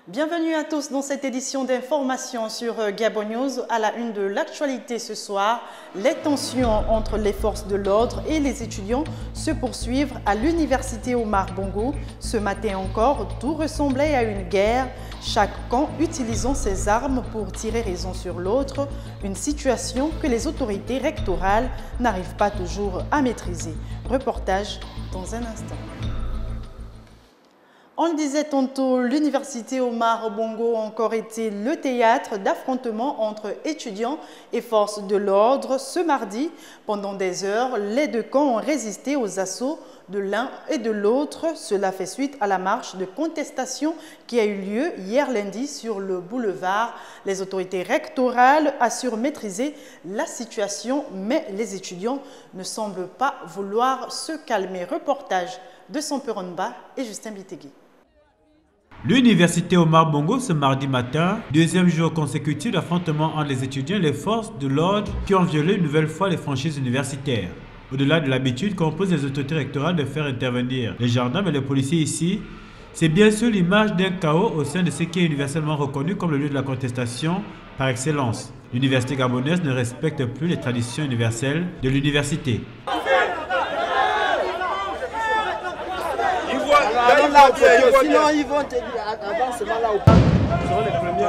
Bienvenue à tous dans cette édition d'information sur Gabon News. À la une de l'actualité ce soir, les tensions entre les forces de l'ordre et les étudiants se poursuivent à l'université Omar Bongo. Ce matin encore, tout ressemblait à une guerre, chaque camp utilisant ses armes pour tirer raison sur l'autre, une situation que les autorités rectorales n'arrivent pas toujours à maîtriser. Reportage dans un instant. On le disait tantôt, l'université Omar Bongo a encore été le théâtre d'affrontements entre étudiants et forces de l'ordre. Ce mardi, pendant des heures, les deux camps ont résisté aux assauts de l'un et de l'autre. Cela fait suite à la marche de contestation qui a eu lieu hier lundi sur le boulevard. Les autorités rectorales assurent maîtriser la situation, mais les étudiants ne semblent pas vouloir se calmer. Reportage de Samperonba et Justin Bitegui. L'université Omar Bongo ce mardi matin, deuxième jour consécutif d'affrontement entre les étudiants et les forces de l'ordre qui ont violé une nouvelle fois les franchises universitaires. Au-delà de l'habitude qu'imposent les autorités rectorales de faire intervenir les gendarmes et les policiers ici, c'est bien sûr l'image d'un chaos au sein de ce qui est universellement reconnu comme le lieu de la contestation par excellence. L'université gabonaise ne respecte plus les traditions universelles de l'université. Sinon ils vont te dire avancement là au seront les premiers.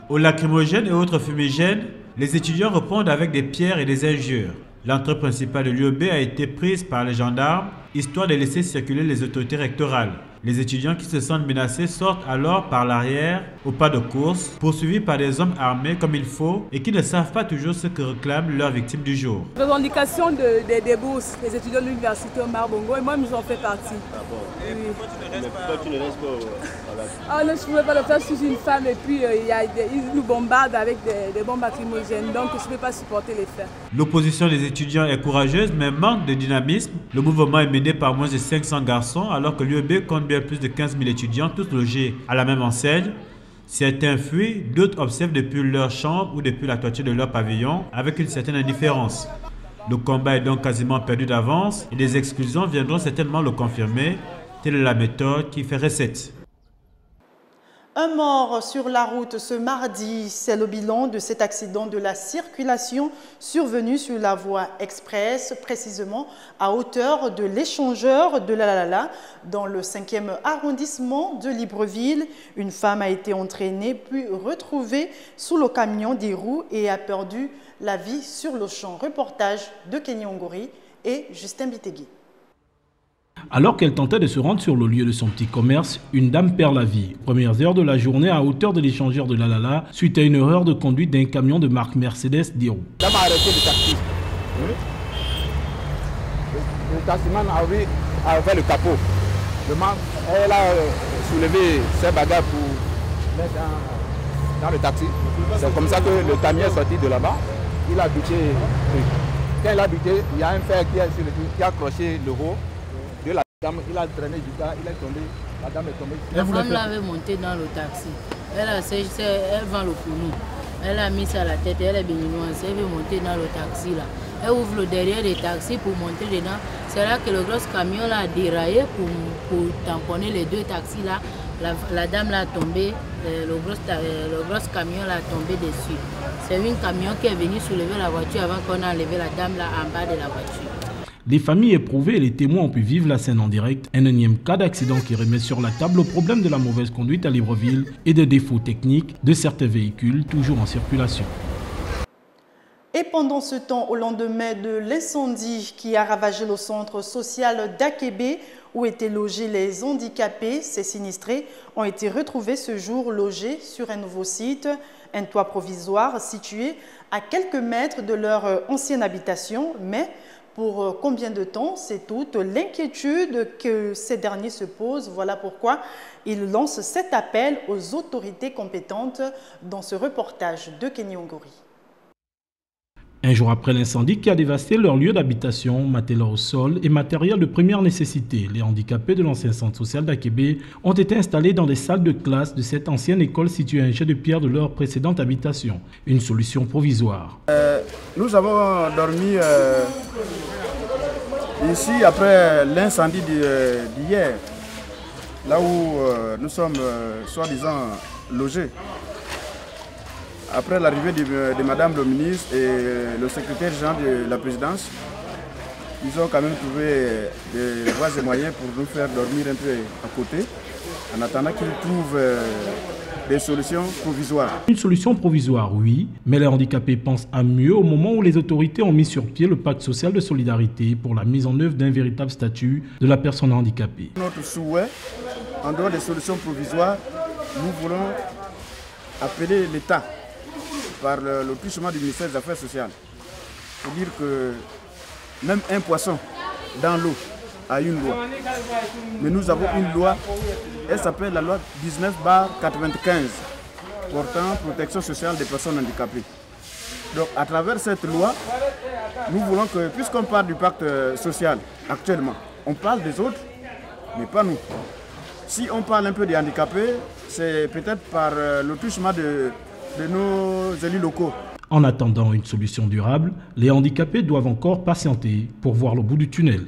Aux lacrymogènes et autres fumigènes, les étudiants répondent avec des pierres et des injures. L'entrée principale de l'UEB a été prise par les gendarmes, histoire de laisser circuler les autorités rectorales. Les étudiants qui se sentent menacés sortent alors par l'arrière, au pas de course, poursuivis par des hommes armés comme il faut et qui ne savent pas toujours ce que réclament leurs victimes du jour. Revendication des bourses, les étudiants de l'université Omar Bongo, et moi, nous en fais partie. Ah bon. Oui. Pourquoi tu ne restes pas Ah non, je ne pouvais pas le faire, je suis une femme et puis ils nous bombardent avec des bombes lacrymogènes, donc je ne peux pas supporter les faits. L'opposition des étudiants est courageuse mais manque de dynamisme. Le mouvement est mené par moins de 500 garçons alors que l'UEB compte bien plus de 15 000 étudiants, tous logés à la même enseigne. Certains fuient, d'autres observent depuis leur chambre ou depuis la toiture de leur pavillon avec une certaine indifférence. Le combat est donc quasiment perdu d'avance et des exclusions viendront certainement le confirmer. Telle est la méthode qui fait recette. Un mort sur la route ce mardi, c'est le bilan de cet accident de la circulation survenu sur la voie express, précisément à hauteur de l'échangeur de Lalala, dans le 5e arrondissement de Libreville. Une femme a été entraînée puis retrouvée sous le camion des roues et a perdu la vie sur le champ. Reportage de Kenny Ongori et Justin Bitegui. Alors qu'elle tentait de se rendre sur le lieu de son petit commerce, une dame perd la vie. Premières heures de la journée à hauteur de l'échangeur de Lalala, suite à une erreur de conduite d'un camion de marque Mercedes d'Hérault. La dame a arrêté le taxi. Le taximan a ouvert le capot. Elle a soulevé ses bagages pour mettre dans le taxi. C'est comme ça que le camion est sorti de là-bas. Il a buté. Quand il a buté, il y a un fer qui a accroché le haut. Il a traîné jusqu'à, il est tombé, la dame est tombée. La femme l'avait monté dans le taxi. Elle vend le pounou. Elle a mis ça à la tête, elle est béninoise, elle veut monter dans le taxi là. Elle ouvre le derrière des taxis pour monter dedans. C'est là que le gros camion là a déraillé pour tamponner les deux taxis là. La dame l'a tombé, le gros camion l'a tombé dessus. C'est un camion qui est venu soulever la voiture avant qu'on a enlevé la dame là en bas de la voiture. Les familles éprouvées et les témoins ont pu vivre la scène en direct. Un énième cas d'accident qui remet sur la table le problème de la mauvaise conduite à Libreville et des défauts techniques de certains véhicules toujours en circulation. Et pendant ce temps, au lendemain de l'incendie qui a ravagé le centre social d'Akébé, où étaient logés les handicapés, ces sinistrés ont été retrouvés ce jour logés sur un nouveau site, un toit provisoire situé à quelques mètres de leur ancienne habitation, mais pour combien de temps, c'est toute l'inquiétude que ces derniers se posent. Voilà pourquoi ils lancent cet appel aux autorités compétentes dans ce reportage de Kenny Ongori. Un jour après l'incendie qui a dévasté leur lieu d'habitation, matelas au sol et matériel de première nécessité, les handicapés de l'ancien centre social d'Akébé ont été installés dans des salles de classe de cette ancienne école située à un jet de pierre de leur précédente habitation. Une solution provisoire. Nous avons dormi ici après l'incendie d'hier. là où nous sommes soi-disant logés. Après l'arrivée de Madame le ministre et le secrétaire général de la présidence, ils ont quand même trouvé des voies et moyens pour nous faire dormir un peu à côté, en attendant qu'ils trouvent des solutions provisoires. Une solution provisoire, oui, mais les handicapés pensent à mieux au moment où les autorités ont mis sur pied le pacte social de solidarité pour la mise en œuvre d'un véritable statut de la personne handicapée. Notre souhait, en dehors des solutions provisoires, nous voulons appeler l'État par le touchement du ministère des Affaires sociales. Pour dire que même un poisson dans l'eau a une loi. Mais nous avons une loi, elle s'appelle la loi 19/95 portant protection sociale des personnes handicapées. Donc à travers cette loi, nous voulons que, puisqu'on parle du pacte social actuellement, on parle des autres, mais pas nous. Si on parle un peu des handicapés, c'est peut-être par le touchement de nos élus locaux. En attendant une solution durable, les handicapés doivent encore patienter pour voir le bout du tunnel.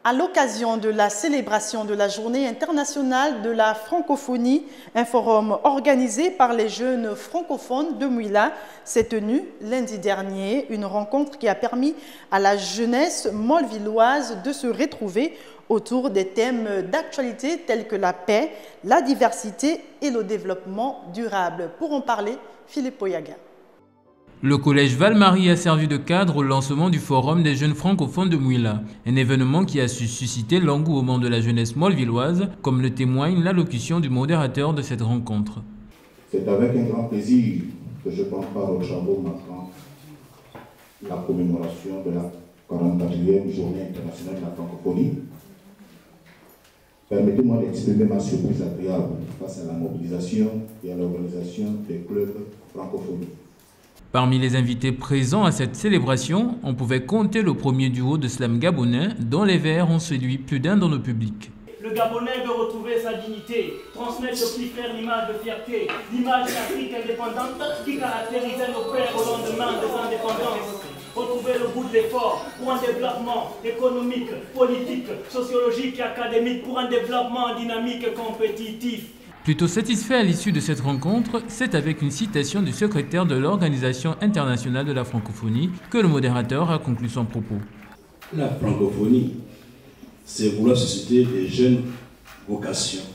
À l'occasion de la célébration de la Journée internationale de la francophonie, un forum organisé par les jeunes francophones de Mouila s'est tenu lundi dernier. Une rencontre qui a permis à la jeunesse molvilloise de se retrouver autour des thèmes d'actualité tels que la paix, la diversité et le développement durable. Pour en parler, Philippe Oyaga. Le collège Val-Marie a servi de cadre au lancement du Forum des jeunes francophones de Mouila, un événement qui a su susciter l'engouement de la jeunesse molvilloise, comme le témoigne l'allocution du modérateur de cette rencontre. C'est avec un grand plaisir que je prends part au travaux marquant la commémoration de la 44e Journée internationale de la francophonie. Permettez-moi d'exprimer ma surprise agréable face à la mobilisation et à l'organisation des clubs francophones. Parmi les invités présents à cette célébration, on pouvait compter le premier duo de slam gabonais dont les vers ont séduit plus d'un dans le public. Le Gabonais veut retrouver sa dignité, transmettre au petit frère l'image de fierté, l'image d'Afrique indépendante qui caractérisait nos pères au lendemain des indépendances. Retrouver le goût de l'effort pour un développement économique, politique, sociologique et académique, pour un développement dynamique et compétitif. Plutôt satisfait à l'issue de cette rencontre, c'est avec une citation du secrétaire de l'Organisation internationale de la francophonie que le modérateur a conclu son propos. La francophonie, c'est vouloir susciter des jeunes vocations,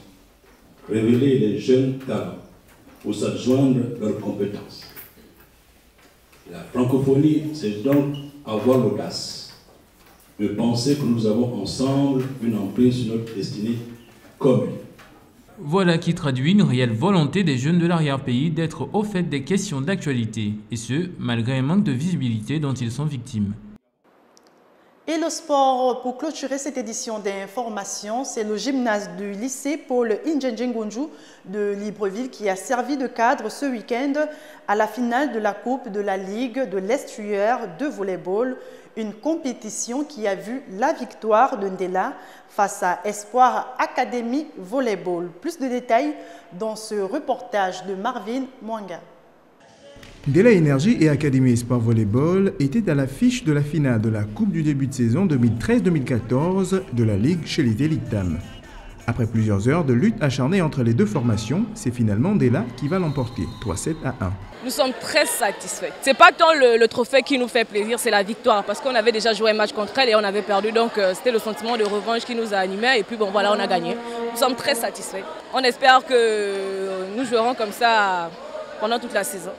révéler les jeunes talents pour s'adjoindre leurs compétences. La francophonie, c'est donc avoir l'audace de penser que nous avons ensemble une emprise sur notre destinée commune. Voilà qui traduit une réelle volonté des jeunes de l'arrière-pays d'être au fait des questions d'actualité, et ce, malgré un manque de visibilité dont ils sont victimes. Et le sport, pour clôturer cette édition d'information, c'est le gymnase du lycée Paul Indjenjengonju de Libreville qui a servi de cadre ce week-end à la finale de la Coupe de la Ligue de l'estuaire de volleyball, une compétition qui a vu la victoire de Ndela face à Espoir Academy Volleyball. Plus de détails dans ce reportage de Marvin Mwanga. Ndela Énergie et Académie Espoir Volleyball étaient à l'affiche de la finale de la Coupe du début de saison 2013-2014 de la Ligue chez les Élites Dames. Après plusieurs heures de lutte acharnée entre les deux formations, c'est finalement Ndela qui va l'emporter, 3-7 à 1. Nous sommes très satisfaits. Ce n'est pas tant le trophée qui nous fait plaisir, c'est la victoire. Parce qu'on avait déjà joué un match contre elle et on avait perdu. Donc c'était le sentiment de revanche qui nous a animés. Et puis bon voilà, on a gagné. Nous sommes très satisfaits. On espère que nous jouerons comme ça pendant toute la saison.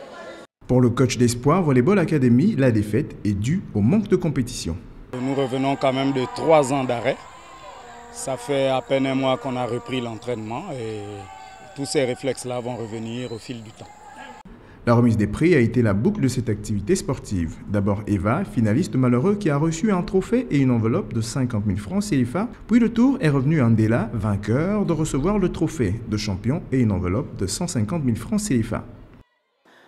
Pour le coach d'Espoir Volleyball Academy, la défaite est due au manque de compétition. Nous revenons quand même de 3 ans d'arrêt. Ça fait à peine un mois qu'on a repris l'entraînement et tous ces réflexes-là vont revenir au fil du temps. La remise des prix a été la boucle de cette activité sportive. D'abord Eva, finaliste malheureux qui a reçu un trophée et une enveloppe de 50 000 francs CFA. Puis le tour est revenu à Ndela, vainqueur, de recevoir le trophée de champion et une enveloppe de 150 000 francs CFA.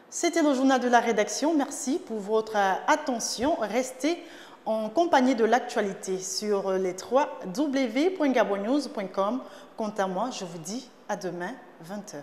C'était le journal de la rédaction. Merci pour votre attention. Restez en compagnie de l'actualité sur les www.gabonnews.com. Quant à moi, je vous dis à demain, 20h.